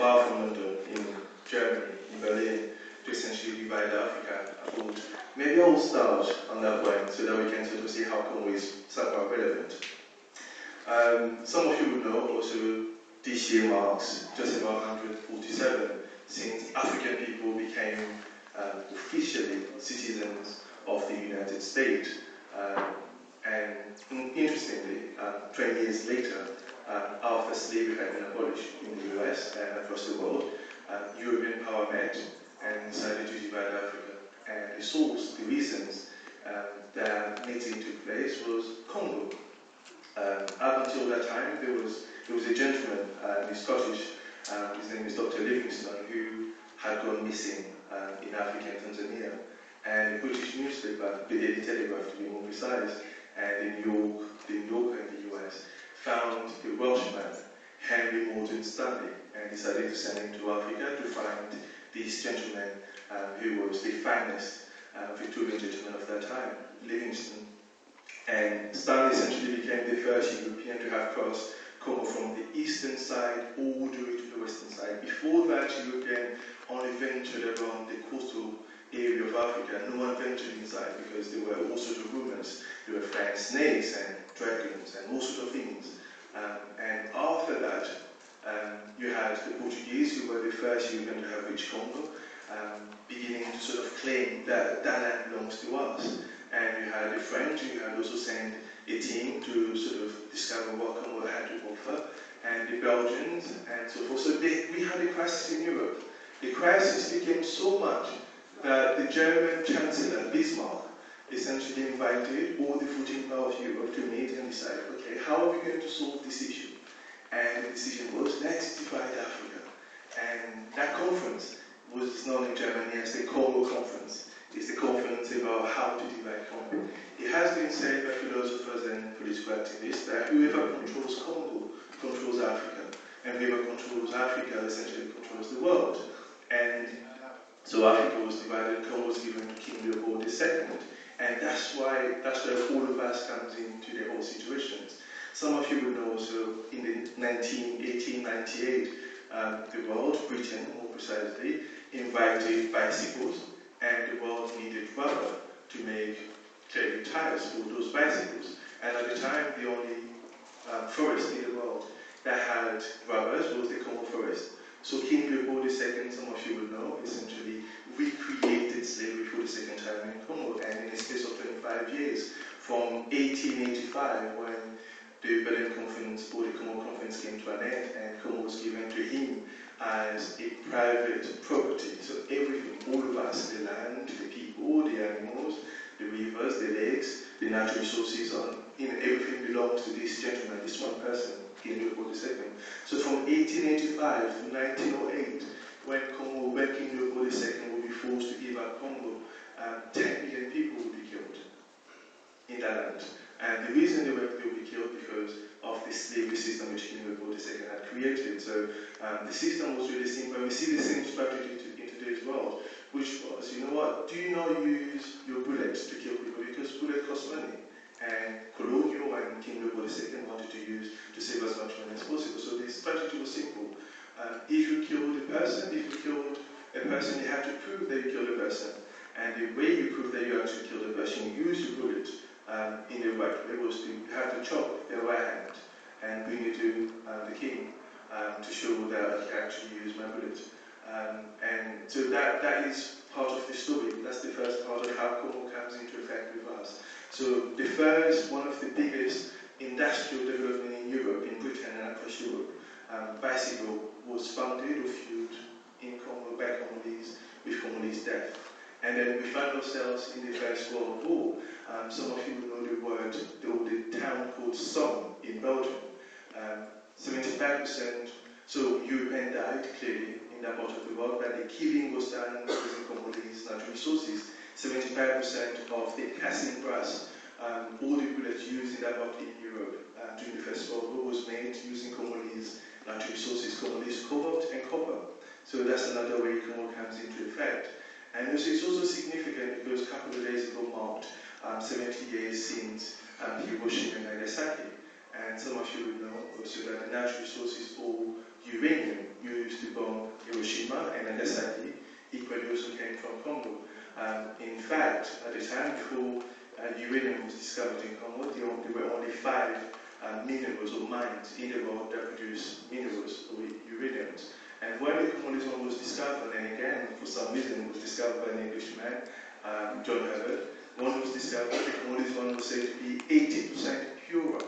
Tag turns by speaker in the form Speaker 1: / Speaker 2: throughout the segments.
Speaker 1: far from London, in Germany, in Berlin, to essentially divide Africa. I thought maybe I will start on that point so that we can sort of see how Congo is somehow relevant. Some of you would know also this year marks just about 147 since African people became officially citizens of the United States. And interestingly, 20 years later, after slavery had been abolished in the US and across the world, European power met and decided to divide Africa. And the source, the reasons that meeting took place was Congo. Up until that time, there was a gentleman, he's Scottish, his name is Dr. Livingstone, who had gone missing in Africa and Tanzania. And the British newspaper, the Daily Telegraph to be more precise, and the New Yorker in the US, found a Welshman, Henry Morton Stanley, and decided to send him to Africa to find this gentleman who was the finest Victorian gentleman of that time, Livingstone. And Stanley essentially became the first European to have crossed Congo from the eastern side all the way to the western side. Before that, European only ventured around the coastal area of Africa. No one ventured inside because there were all sorts of rumors. There were flying snakes and dragons and all sorts of things. And after that, you had the Portuguese, who were the first European to have reached Congo, beginning to sort of claim that that land belongs to us. And you had the French, who had also sent a team to sort of discover what Congo had to offer, and the Belgians, and so forth. So we had a crisis in Europe. The crisis became so much that the German Chancellor, Bismarck, essentially invited all the 14 powers of Europe to meet and decide, okay, how are we going to solve this issue? And the decision was, let's divide Africa. And that conference was known in Germany as the Congo Conference. It's the conference about how to divide Congo. It has been said by philosophers and political activists that whoever controls Congo controls Africa, and whoever controls Africa essentially controls the world. And so Africa was divided, Congo was given to King Leopold II, and that's where all of us comes into the whole situations. Some of you will know also in the 1898, the world, Britain more precisely, invited bicycles, and the world needed rubber to make clearly tires for those bicycles. And at the time, the only forest in the world that had rubbers was the Congo forest. So King Leopold II, some of you will know, essentially recreated slavery for the second time in Congo, and in a space of 25 years, from 1885, when the Berlin Conference or the Congo Conference came to an end, and Congo was given to him as a private property. So everything, all of us, the land, the people, the animals, the rivers, the lakes, the natural resources, everything belongs to this gentleman, this one person, King Leopold II. So from 1885 to 1908, when King Leopold II would be forced to give up Congo, 10 million people would be killed in that land. And the reason they would be killed because of the slavery system which King Leopold II had created. So the system was really simple. We see the same strategy in today's world, which was, you know what, do you not use your bullets to kill people because bullets cost money? And Colonial and King Leopold II wanted to save as much money as possible. So the strategy was simple. If you killed a person, you had to prove that you killed a person. And the way you prove that you actually killed a person, you use your bullet in the right way was to have to chop their right hand and bring it to the king to show that he actually used my bullet. And so that is part of the story. That's the first part of how Congo comes into effect with us. So the first, one of the biggest industrial development in Europe, in Britain and across Europe, bicycle was founded or fueled in Congo by Congolese, with Congolese death. And then we find ourselves in the First World War. Some of you will know the word, the town called Somme in Belgium. 75%, so European died clearly in that part of the world, but the killing was done using Congolese natural resources. 75% of the casting brass, all the bullets used in that part in Europe during the First World War was made using Congolese natural resources, Congolese cobalt and copper. So that's another way Congo comes into effect. And it's also significant because a couple of days ago marked 70 years since Hiroshima and Nagasaki. And some of you will know also that the natural resources or uranium used to bomb and SID equally also came from Congo. In fact, at the time before uranium was discovered in Congo, there were only 5 minerals or mines in the world that produce minerals or uraniums. And when the Congolese one was discovered, and again, for some reason, it was discovered by an Englishman, John Herbert, one was discovered, the Congolese one was said to be 80% purer.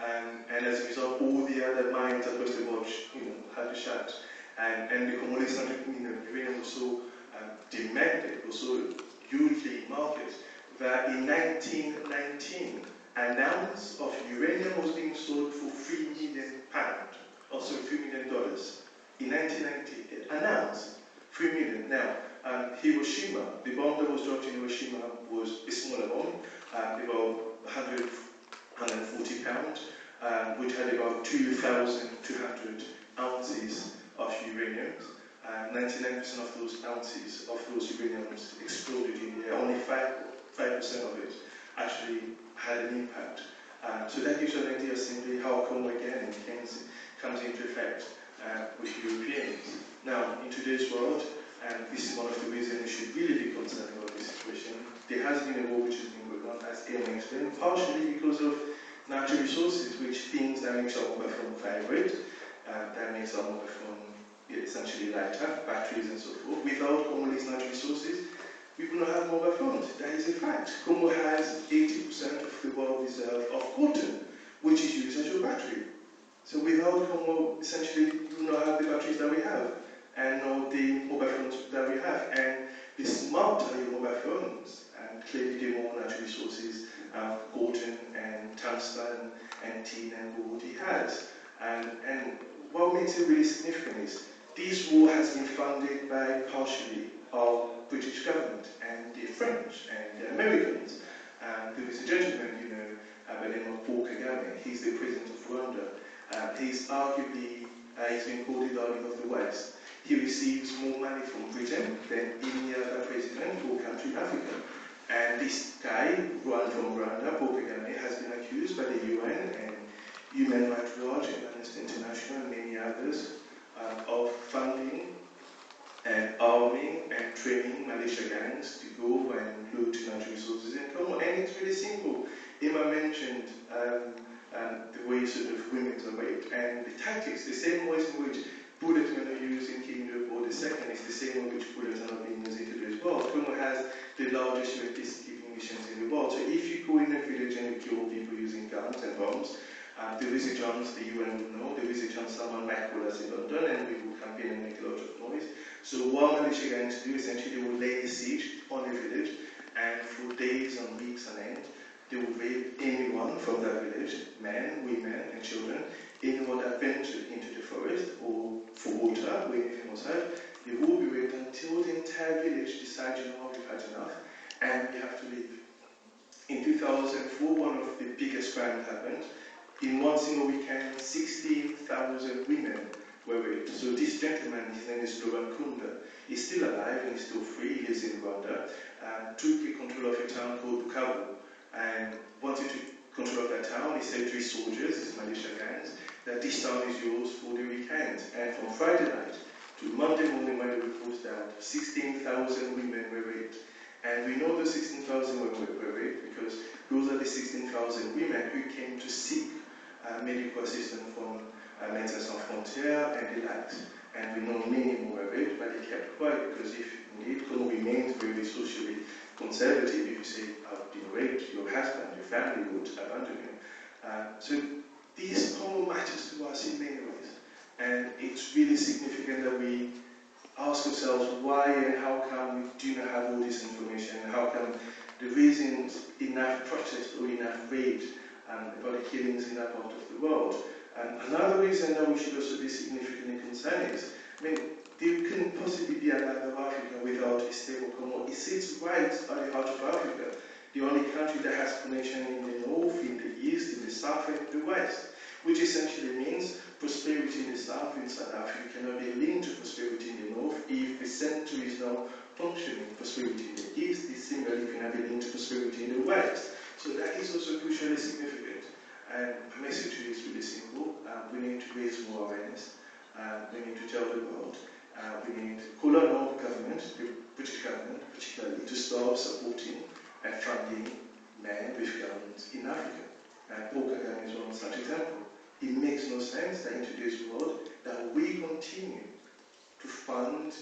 Speaker 1: And as a result, all the other mines across the world, had to shut. And the Congolese uranium was so demanded, was so hugely in market, that in 1919, an ounce of uranium was being sold for £3 million, also $3 million. In 1990, an ounce, 3 million. Now, Hiroshima, the bomb that was dropped in Hiroshima was a smaller bomb, about 140 pounds, which had about 2,200 ounces of uranium. 99% of those ounces of those uraniums exploded in the air. Only 5% of it actually had an impact. So that gives you an idea simply how Congo again comes into effect with Europeans. Now, in today's world, and this is one of the reasons we should really be concerned about this situation, there has been a war which has been going on, as Emma explained, partially because of natural resources, which things that makes our mobile phone vibrate, that makes our mobile phone essentially lighter, batteries and so forth. Without Congolese natural resources, we will not have mobile phones. That is a fact. Congo has 80% of the world reserve of cotton, which is used as your battery. So without Congo, essentially, we will not have the batteries that we have, and nor the mobile phones that we have. And the smarter your mobile phones, and clearly the more natural resources, cotton and tungsten and tin and gold it has. And what makes it really significant is this war has been funded by partially our British government and the French and the Americans. There is a gentleman, by the name of Paul Kagame. He's the president of Rwanda. He's arguably, he's been called the darling of the West. He receives more money from Britain than any other president or country in Africa. And this guy, from Rwanda, Paul Kagame, has been accused by the UN and Human Rights Watch and Amnesty International and many others of funding and arming and training militia gangs to go and loot natural resources in Congo. And it's really simple. Emma mentioned the way sort of women are raped, and the tactics, the same ways in which bullets were not used in killing the war, the second is the same way which bullets are not being used in today's world. Congo has the largest UN peacekeeping missions in the world. So if you go in a village and you kill people using guns and bombs, there is a chance the UN will know, there is a chance someone might call us in London and we will campaign and make a lot of noise. So what militia gangs do, essentially they will lay a siege on a village, and for days and weeks on end, they will rape anyone from that village, men, women and children, anyone that ventured into the forest or for water or anything was hurt. They will be raped until the entire village decides, we've had enough and we have to leave. In 2004, one of the biggest crimes happened. In one single weekend, 16,000 women were raped. So this gentleman, his name is Laurent Kunda, he's still alive and he's still free, he lives in Rwanda, took the control of a town called Bukavu. And once he took control of that town, he said to his soldiers, his militia gangs, that this town is yours for the weekend. And from Friday night to Monday morning when the report out, 16,000 women were raped. And we know the 16,000 women were raped because those are the 16,000 women who came to seek medical assistance from Médecins Sans Frontières and the likes. And we know many more were raped, but they kept quiet because if indeed Congo remains very socially conservative, if you say, I've been raped, your husband, your family would abandon you. So this Congo matters to us in many ways. And it's really significant that we ask ourselves why and how come we do not have all this information, and how come there isn't enough protest or enough rage about the killings in that part of the world. And another reason that we should also be significantly concerned is, there couldn't possibly be another Africa without a stable Congo. It sits right at the heart of Africa, the only country that has connection in the north, in the east, in the south, and in the west, which essentially means prosperity in the south in South Africa cannot be linked to prosperity in the north if the center is not functioning. Prosperity in the east is similarly cannot be linked to prosperity in the west. So that is also crucially significant. And my message is really simple. We need to raise more awareness. We need to tell the world. We need government, the British government particularly, to stop supporting and funding men with guns in Africa. And Paul Kagame is one such example. It makes no sense that in today's world that we continue to fund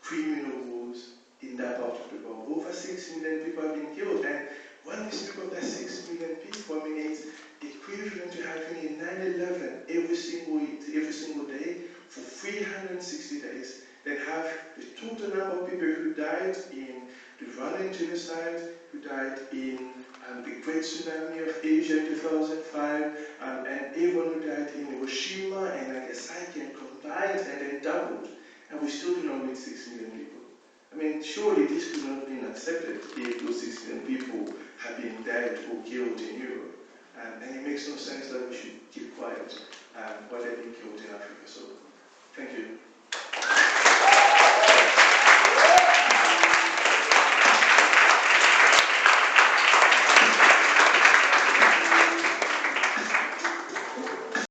Speaker 1: criminal wars in that part of the world. Over 6 million people have been killed, and when we speak of that 6 million people, I mean, it's equivalent to having a 9/11 every single day for 360 days, then have the total number of people who died in the Rwandan genocide, who died in the Great Tsunami of Asia in 2005, and everyone who died in Hiroshima and Nagasaki, and combined and then doubled, and we still do not reach 6 million people. I mean, surely this could not have been accepted if those 6 million people had been dead or killed in Europe. And it makes no sense that we should keep quiet while they're being killed in Africa. So, thank you.